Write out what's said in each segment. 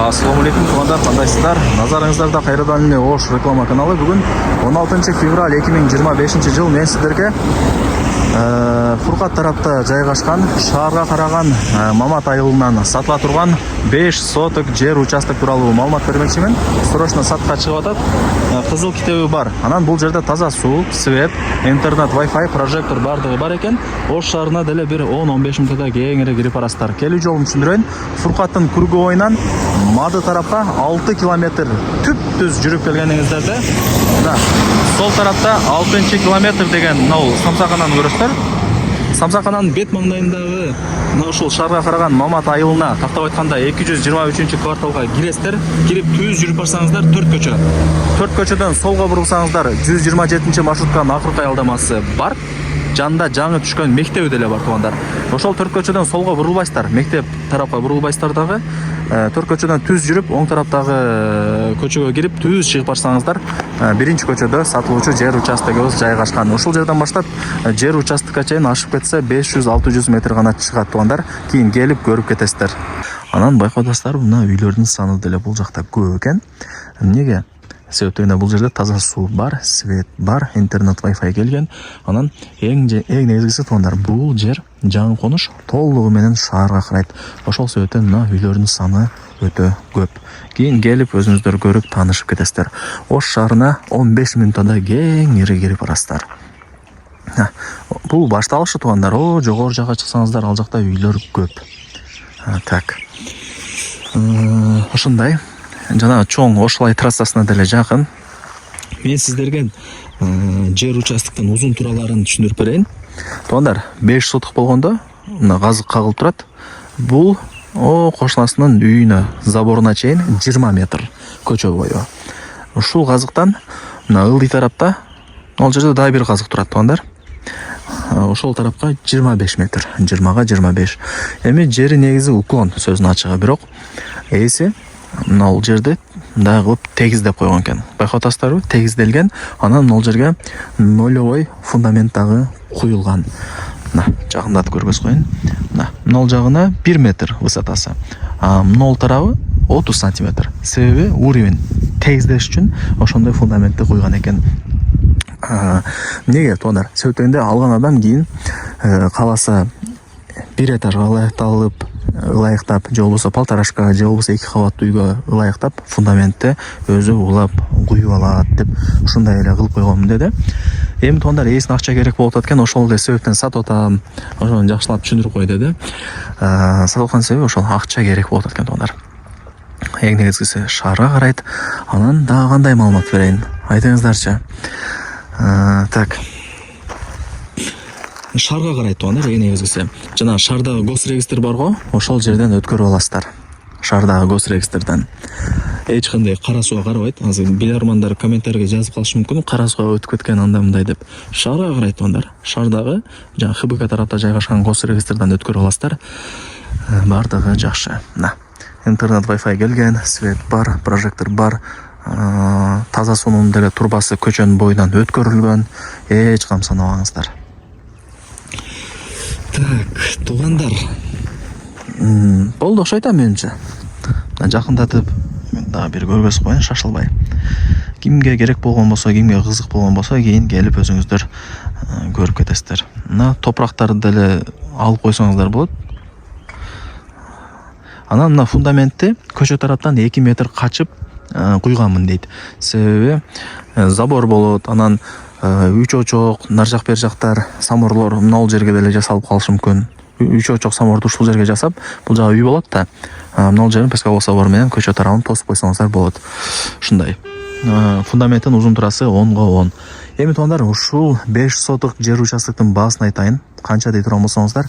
Ассаламу алейкум, туугандар, кандайсыздар? Назарыңыздарда кайрадан эле Ош реклама каналы. Бүгүн 16 февраль 2025 жыл мен сиздерге Фуркат тарапта жайгашкан, шаарга караган Мамат айылынан сатыла турган 5 соток жер участок тууралуу маалымат бермекчимин. Срочно сатка чыгып атат. Кызыл китеби бар. Анан бул жерде таза суу, свет, интернет, Wi-Fi, прожектор бардыгы бар экен. Ош шаарына деле бир 10-15 мүнөттө кеңири кирип барасыздар. Келүү жолун түшүндүрөйүн. Фуркаттын Күргө боюнан Мады тарапка 6 километр түп-түз жүрүп келгениңиздерде, сол тарапта 6 километр деген Самсакананы көрөсүздөр. Самсакананын бет маңдайындагы ушул шаарга караган Мамат айылына, тактап айтканда 223 кварталга киресиздер. Кирип түз жүрүп барсаңыздар 4 көчө. 4 көчөдөн солго бурулсаңыздар 127 маршрутканын акыркы аялдамасы бар. Жанында жаңы түшкөн мектеби деле бар, туугандар. Ошол 4 көчөдөн солго бурулбайсыздар, мектеп тарапка бурулбайсыздар дагы. 4 көчөдөн түз жүрүп, оң тараптагы көчөгө кирип, түз чыгып барсаңыздар, биринчи көчөдө сатылуучу жер участогубуз жайгашкан. Ушул жерден баштап жер участокко чейин ашып кетсе 500-600 метр гана чыгат, туугандар. Кийин келип көрүп кетесиздер. Анан байкадасыздар, мына үйлөрдүн саны деле бул жакта көп экен. Эмнеге? Себептен бул жерде таза суу бар, свет бар, интернет, Wi-Fi келген. Анан эң негизгиси, туугандар, бул жер жаңы конуш толугу менен шаарга карайт. Ошол себептен мына үйлөрдүн саны өтө көп. Кийин келип өзүңүздөр көрүп таанышып кетесиздер. Ош шаарына 15 мүнөттө кеңири кирип барасыздар. Бул башталышы, туугандар. Жогору жака чыксаңыздар, ал жакта үйлөр көп. Так. Ошондой жана чоң Ошолай трассасына деле жакын. Мен сиздерге жер участоктун узун тураларын түшүндүрүп берейин. Туугандар, 5 соток болгондо мына газык кагылып турат. Бул кошунасынын үйүнө, заборуна чейин 20 метр көчө бою. Ушул газыктан мына ылдый тарапта, ал жерде дагы бир газык турат, туугандар. Ошол тарапка 25 метр, 20-га 25. Эми жери негизи уклон, сөзүнүн ачыгы, бирок эси мына ал жерде дагы кылып тегиздеп койгон экен. Байкап атасыздарбы? Тегизделген. Анан ал жерге нолевой фундамент дагы куюлган. Мына жакындатып көргөз коюн. Мына ал жагына 1 метр высотасы. Мына ал тарабы 30 сантиметр. Себеби уровень тегиздеш үчүн ошондой фундаментти куйган экен. Неге, туугандар? Себептенде алган адам кийин каласа бир этажга ылайыктап, же болбосо полторашка, же болбосо 2 кабаттуу үйгө ылайыктап, фундаментти өзү улап куюп алат деп ушундай эле кылып койгонмун деди. Эми туугандар, эсине акча керек болуп атат экен, ошол эле себептен сатып атам, ошону жакшылап түшүндүрүп кой деди. Сатып аткан себеби ошол акча керек болуп атат экен, туугандар. Эң негизгиси шаарга карайт. Анан дагы кандай маалымат берейин? Айтыңыздарчы. Так. Шаарга карайт, туугандар, эң негизгиси. Жана шаардагы госрегистр барго, ошол жерден өткөрүп аласыздар. Шаардагы госрегистрден. Эч кандай кара сууга карабайт. Азыр билармандар комментарийге жазып калышы мүмкүн, кара сууга өтүп кеткен андай мындай деп. Шаарга карайт, туугандар. Шаардагы жана ХБК тарапта жайгашкан госрегистрден өткөрүп аласыздар. Бардыгы жакшы. Мына интернет, Wi-Fi келген, свет бар, прожектор бар. Таза суунун деле турбасы көчөнүн боюнан өткөрүлгөн. Эч камсанабаңыздар. Так, туугандар. Болду окшойт менимче. Жакындатып дагы бир көргөз коюн, шашылбай. Кимге керек болгон болсо, кимге кызык болгон болсо, кийин келип өзүңүздөр көрүп кетесиздер. Мына топурактарды деле алып койсоңуздар болот. Анан мына фундаментти көчө тараптан 2 метр качып куйганмын дейт. Себеби забор болот, анан 3 очок, нар жак бер жактар саморлор мына ал жерге деле жасалып калышы мүмкүн. 3 очок саморду ушул жерге жасап, бул жагы үй болот да. Мына ал жерин песковый забор менен көчө тарабын тосуп койсоңуздар болот. Ушундай. Фундаменттин узун турасы 10-10. Эми туугандар, ушул 5 соток жер участоктун баасын айтайын. Канча дей турган болсоңуздар,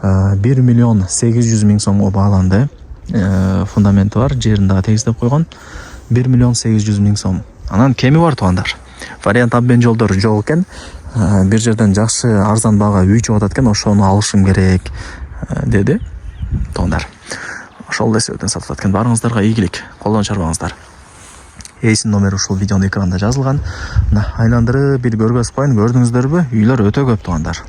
1 миллион 800 миң сомго бааланды. Фундаменти бар, жерин дагы тегиздеп койгон. 1 миллион 800 миң сом. Анан кеми бар, туугандар. Вариант обмен жолдор жок экен. Бир жерден жакшы арзан баага үй чыгып атат экен, ошону алышым керек деди. Туугандар. Ошол эле себептен сатып атат экен. Барыңыздарга ийгилик, колдон чарбаңыздар. Эсин номери ушул видеонун экранында жазылган. Мына айландырып бир көргөз коюн, көрдүңүздөрбү? Үйлөр өтө көп, туугандар.